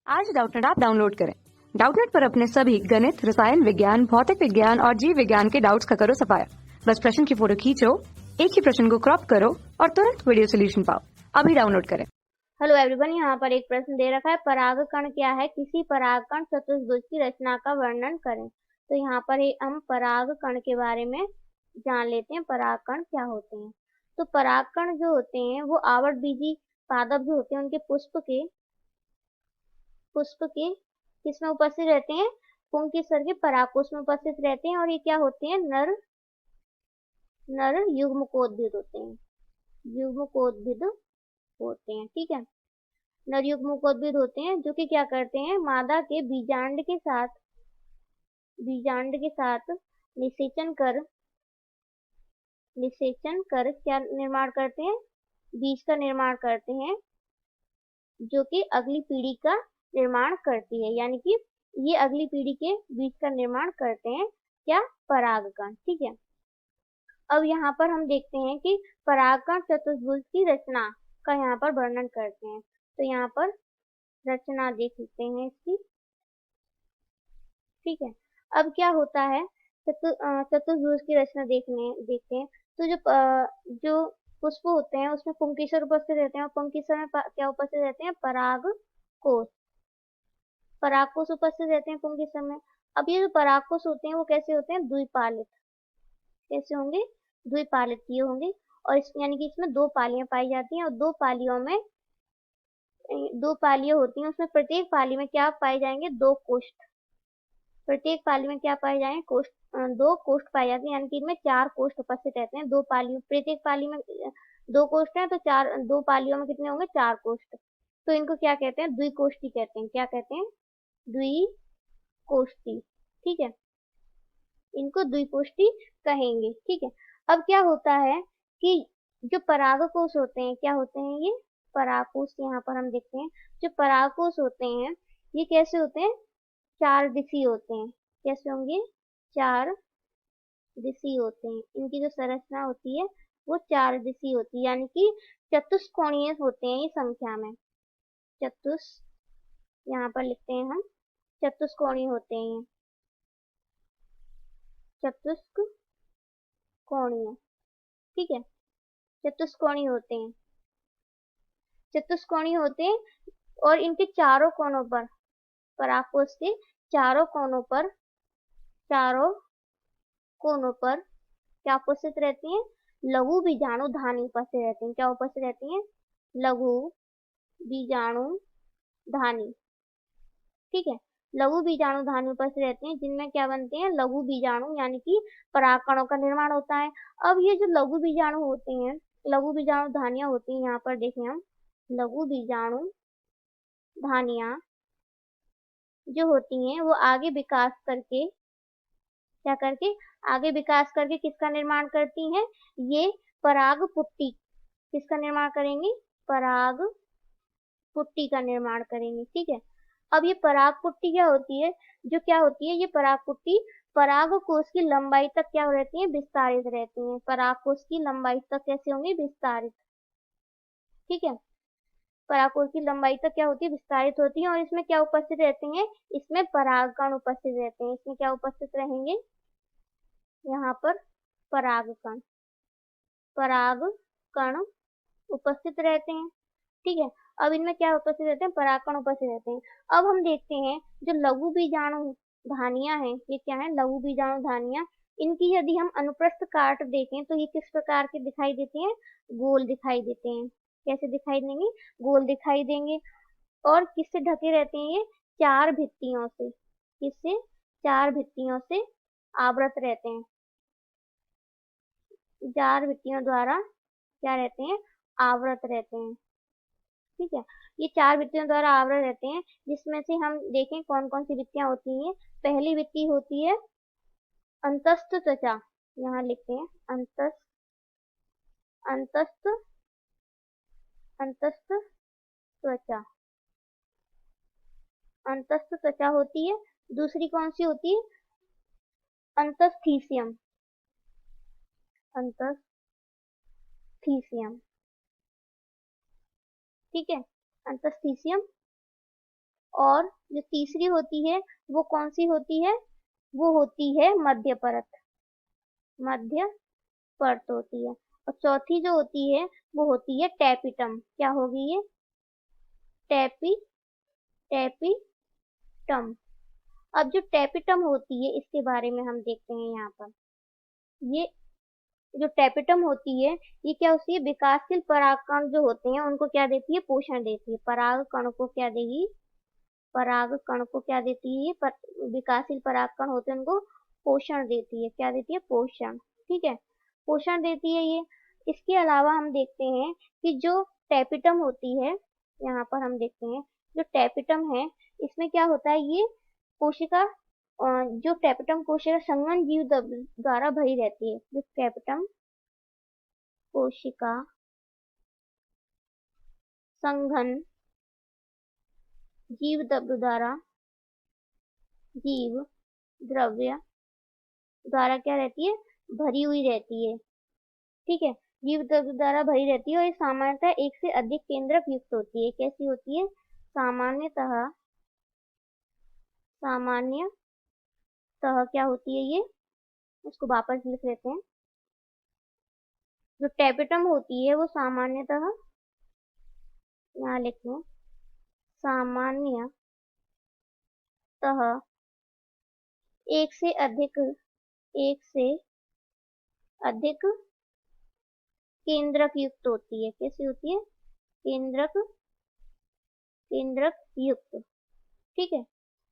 आज Doubtnut app download करें। Doubtnut पर अपने सभी गणित, रसायन विज्ञान, भौतिक विज्ञान और जीव विज्ञान के डाउट्स का करो सफाया। बस प्रश्न की फोटो खींचो, एक ही प्रश्न को क्रॉप करो और तुरंत वीडियो सोल्यूशन पाओ। अभी डाउनलोड करें। हेलो एवरीवन, यहाँ पर एक प्रश्न दे रखा है, परागकण क्या है? किसी परागकण चतुर्भुज की रचना का वर्णन करें। तो यहाँ पर हम परागकण के बारे में जान लेते हैं, परागकण क्या होते हैं। तो परागकण जो होते हैं वो आवर्तबीजी पादप जो होते हैं उनके पुष्प के किसमें उपस्थित रहते हैं? पुंकेसर के परागकोश में उपस्थित रहते हैं। और ये क्या होते हैं? नर युग्मकोद्भिद होते हैं, युग्मकोद्भिद होते हैं। ठीक है, नर युग्मकोद्भिद होते हैं जो कि क्या करते हैं? मादा के बीजांड के साथ निषेचन कर क्या निर्माण करते हैं? बीज का निर्माण करते हैं, जो कि अगली पीढ़ी का निर्माण करती है। यानी कि ये अगली पीढ़ी के बीज का निर्माण करते हैं, क्या? परागकण। ठीक है, अब यहाँ पर हम देखते हैं कि परागकण चतुर्भुज की रचना का यहाँ पर वर्णन करते हैं। तो यहाँ पर रचना देख सकते हैं इसकी। ठीक है, अब क्या होता है? चतुर्भुज की रचना देखते हैं। तो जो पुष्प होते हैं उसमें पुंकेसर उपस्थित रहते हैं, और पुंकेसर में क्या उपस्थित रहते हैं? परागकोश उपस्थित रहते हैं पुंकेसर में। अब ये जो परागकोश होते हैं वो कैसे होते हैं? द्विपालित। कैसे होंगे? द्विपालित किए होंगे। और यानी कि इसमें दो पालियां पाई जाती हैं, और दो पालियां होती हैं। उसमें प्रत्येक पाली में क्या पाए जाएंगे? दो कोष्ठ। प्रत्येक पाली में क्या पाए जाएंगे? दो कोष्ठ पाए जाते हैं। यानी कि इनमें चार कोष्ठ उपस्थित रहते हैं। प्रत्येक पाली में दो कोष्ठ हैं, तो दो पालियों में कितने होंगे? चार कोष्ठ। तो इनको क्या कहते हैं? द्विकोष्ठी कहते हैं। क्या कहते हैं? द्विकोष्ठी। ठीक है, इनको द्विकोष्ठी कहेंगे। ठीक है, अब क्या होता है कि जो परागकोश होते हैं, क्या होते हैं ये? परागकोश। यहाँ पर हम देखते हैं जो परागकोश होते हैं ये कैसे होते हैं? चार दिशीय होते हैं। कैसे होंगे? चार दिशीय होते हैं। इनकी जो संरचना होती है वो चार दिशीय होती है, यानी कि चतुष्कोणीय होते हैं ये संख्या में। यहाँ पर लिखते हैं हम, चतुष्कोणीय होते हैं, चतुष्कोणीय। ठीक है, चतुष्कोणीय होते हैं और इनके चारों कोनों पर, परागकोश के चारों कोनों पर क्या उपस्थित रहती हैं? लघु बीजाणु धानी उपस्थित रहती हैं। क्या उपस्थित रहती हैं? लघु बीजाणु धानी। ठीक है, लघु बीजाणु धानी उपस्थित रहती हैं, जिनमें क्या बनते हैं? लघु बीजाणु, यानी कि परागकणों का निर्माण होता है। अब ये जो लघु बीजाणु होते हैं, लघु बीजाणु धानियां होती हैं, यहाँ पर देखें हम, लघु बीजाणु धानियां जो होती हैं वो आगे विकास करके किसका निर्माण करती हैं? ये परागपुट्टी। किसका निर्माण करेंगी? परागपुट्टी का निर्माण करेंगी। ठीक है, अब ये परागपुट्टी क्या होती है? ये परागपुट्टी परागकोश की लंबाई तक क्या रहती है? विस्तारित रहती हैं। परागकोश की लंबाई तक कैसे होंगी? विस्तारित। ठीक है, परागकोश की लंबाई तक क्या होती है? विस्तारित होती है। और इसमें क्या उपस्थित रहते हैं? इसमें परागकण उपस्थित रहते हैं। इसमें क्या उपस्थित रहेंगे? यहाँ पर परागकण उपस्थित रहते हैं। ठीक है, अब इनमें क्या उपस्थित रहते हैं? परागकण उपस्थित रहते हैं। अब हम देखते हैं जो लघु बीजाणु धानियां हैं, ये क्या है? लघु बीजाणु धानियां। इनकी यदि हम अनुप्रस्थ काट देखें तो ये किस प्रकार के दिखाई देते हैं? गोल दिखाई देते हैं। कैसे दिखाई देंगे? गोल दिखाई देंगे। और किससे ढके रहते हैं ये? चार भित्तियों से। किससे? चार भित्तियों से आवृत रहते हैं। चार भित्तियों द्वारा क्या रहते हैं? आवृत रहते हैं। ठीक है, ये चार भित्तियों द्वारा आवृत रहते हैं, जिसमें से हम देखें कौन कौन सी भित्तियां होती हैं। पहली भित्ति होती है अंतस्थ त्वचा। यहाँ लिखते हैं अंतस्थ त्वचा। अंतस्थ त्वचा होती है। दूसरी कौन सी होती है? अंतस्थीसियम। ठीक है, अंतस्थीसियम। और जो तीसरी होती है वो कौन सी होती है, वो होती है मध्य परत, मध्य परत होती है। और चौथी जो होती है वो होती है टैपिटम। क्या होगी ये, टैपिटम। अब जो टैपिटम होती है इसके बारे में हम देखते हैं यहाँ पर। ये जो टैपिटम होती है ये क्या होती है, विकासशील परागकण जो होते हैं उनको क्या देती है, पोषण देती है। परागकण को क्या देगी, परागकण को क्या देती है, विकासशील परागकण होते हैं उनको पोषण देती है। क्या देती है, पोषण। ठीक है, पोषण देती है ये। इसके अलावा हम देखते हैं कि जो टैपिटम होती है, यहाँ पर हम देखते हैं जो टैपिटम है इसमें क्या होता है, ये कोशिका जो टैपिटम कोशिका संघन जीव द्वारा भरी रहती है। जो टैपिटम कोशिका संघन जीव द्रव्य द्वारा क्या रहती है, भरी हुई रहती है। ठीक है, जीव द्रव्य द्वारा भरी रहती है और ये सामान्यतः एक से अधिक केंद्रक युक्त होती है। कैसी होती है, सामान्यतः क्या होती है ये, इसको वापस लिख लेते हैं। जो टैपिटम होती है वो सामान्यतः, यहाँ लिखते हैं, सामान्यतः एक से अधिक केंद्रक युक्त होती है। कैसी होती है, केंद्रक युक्त। ठीक है,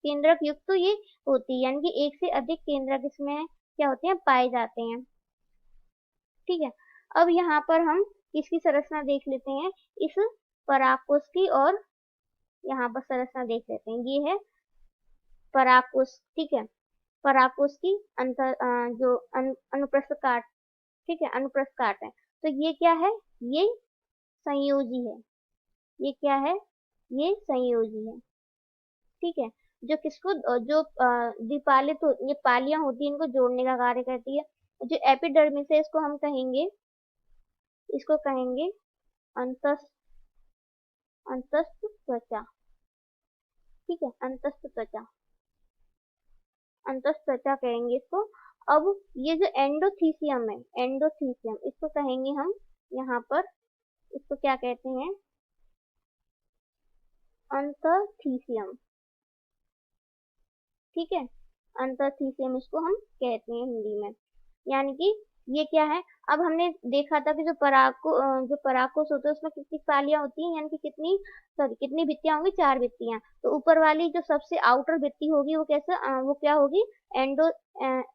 केंद्रक युक्त तो ये होती है, यानी कि एक से अधिक केंद्रक इसमें क्या होते हैं, पाए जाते हैं। ठीक है, अब यहाँ पर हम इसकी संरचना देख लेते हैं, इस परागकोश की, और यहाँ पर संरचना देख लेते हैं। ये है परागकोश। ठीक है, परागकोश की जो अनुप्रस्थ काट, ठीक है, अनुप्रस्थ काट है। तो ये क्या है, ये संयोजी है। ये क्या है, ये संयोजी है। ठीक है, जो किसको, जो द्विपालित ये पालियां होती है इनको जोड़ने का कार्य करती है। जो एपिडर्मिस है इसको हम कहेंगे, अंतस्थ त्वचा। ठीक है, अंतस्थ त्वचा कहेंगे इसको। अब ये जो एंडोथीसियम है, इसको कहेंगे हम यहाँ पर, इसको क्या कहते हैं, अंतःथीसियम। ठीक है, अंतःथीसियम इसको हम कहते हैं हिंदी में। यानी कि ये क्या है, अब हमने देखा था कि जो परागकोश होता है उसमें कितनी पालियां होती हैं, यानी कि कितनी भित्तियां होंगी, 4 भित्तियां। तो ऊपर वाली जो सबसे आउटर भित्ति होगी वो वो क्या होगी,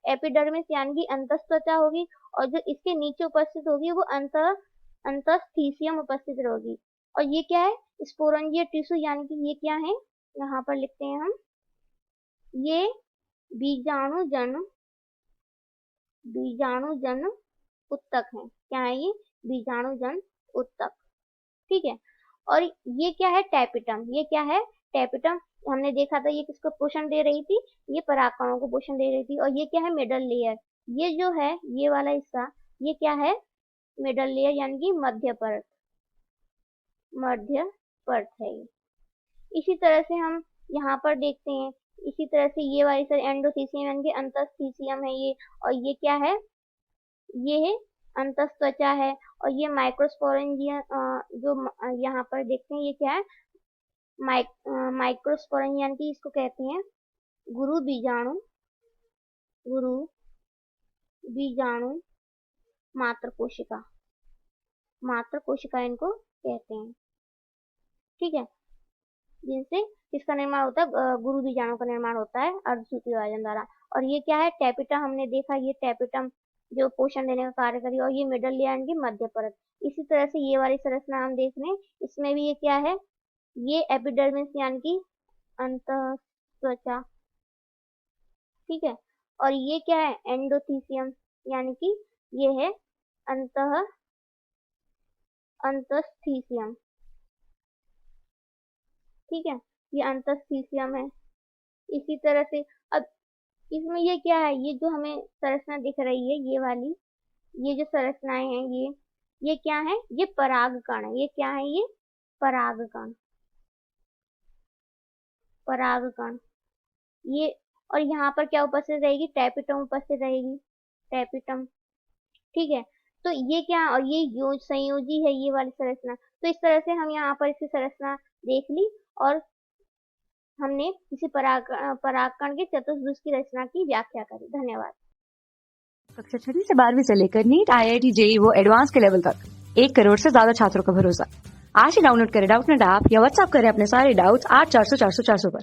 एपिडर्मिस यानी कि अंतःत्वचा होगी। और जो इसके नीचे उपस्थित होगी वो अंतःस्थीसियम उपस्थित होगी। और ये क्या है, स्पोरेंजिया टिश्यू, यानी कि ये क्या है, यहाँ पर लिखते हैं हम, ये बीजाणुजन उत्तक है। क्या है ये, बीजाणुजन उत्तक। ठीक है, और ये क्या है, टैपिटम। ये क्या है, टैपिटम। हमने देखा था ये किसको पोषण दे रही थी, ये परागकणों को पोषण दे रही थी। और ये क्या है, मिडल लेयर। ये जो है, ये वाला हिस्सा, ये क्या है, मिडल लेयर, यानी कि मध्य परत है ये। इसी तरह से हम यहाँ पर देखते हैं, इसी तरह से ये वाली सर एंडोथीसियम यानी कि अंतःस्थीसियम है ये। और ये क्या है, ये है अंतःत्वचा है। और ये माइक्रोस्पोरेंजिया, जो यहाँ पर देखते हैं ये क्या है, माइक्रोस्पोरेंजिया, यानी कि इसको कहते हैं गुरु बीजाणु मात्र कोशिका इनको कहते हैं। ठीक है, जिनसे किसका निर्माण होता है, गुरु बीजाणु का निर्माण होता है अर्धसूत्रीय विभाजन द्वारा। और ये क्या है, टैपिटम। हमने देखा ये टैपिटम जो पोषण देने का कार्य करी। और ये मिडल लेयर यानी कि मध्य परत। इसी तरह से ये वाली संरचना हम देख रहे हैं, इसमें भी ये क्या है, ये एपिडर्मिस यानी कि अंतःत्वचा। ठीक है, और ये क्या है, एंडोथीसियम, यानी कि ये है अंतःस्थीसियम। ठीक है, ये अंतःस्थीसियम है। इसी तरह से अब इसमें ये क्या है, ये जो हमें संरचना दिख रही है, ये वाली, ये जो संरचनाएं हैं, ये क्या है, ये परागकण है। ये क्या है, ये परागकण। परागकण, ये, और यहाँ पर क्या उपस्थित रहेगी, टैपिटम उपस्थित रहेगी, टैपिटम। ठीक है, तो ये क्या, और ये संयोजी है ये वाली संरचना। तो इस तरह से हम यहाँ पर इसकी संरचना देख ली और हमने किसी परागकण के चतुर्भुज की रचना की व्याख्या करी। धन्यवाद। कक्षा 6वीं से 12वीं से लेकर नीट, IIT, JEE वो एडवांस के लेवल तक 1 करोड़ से ज्यादा छात्रों का भरोसा। आज ही डाउनलोड करें डाउटनेट ऐप या व्हाट्सएप करें अपने सारे डाउट्स 8400 400 400 पर।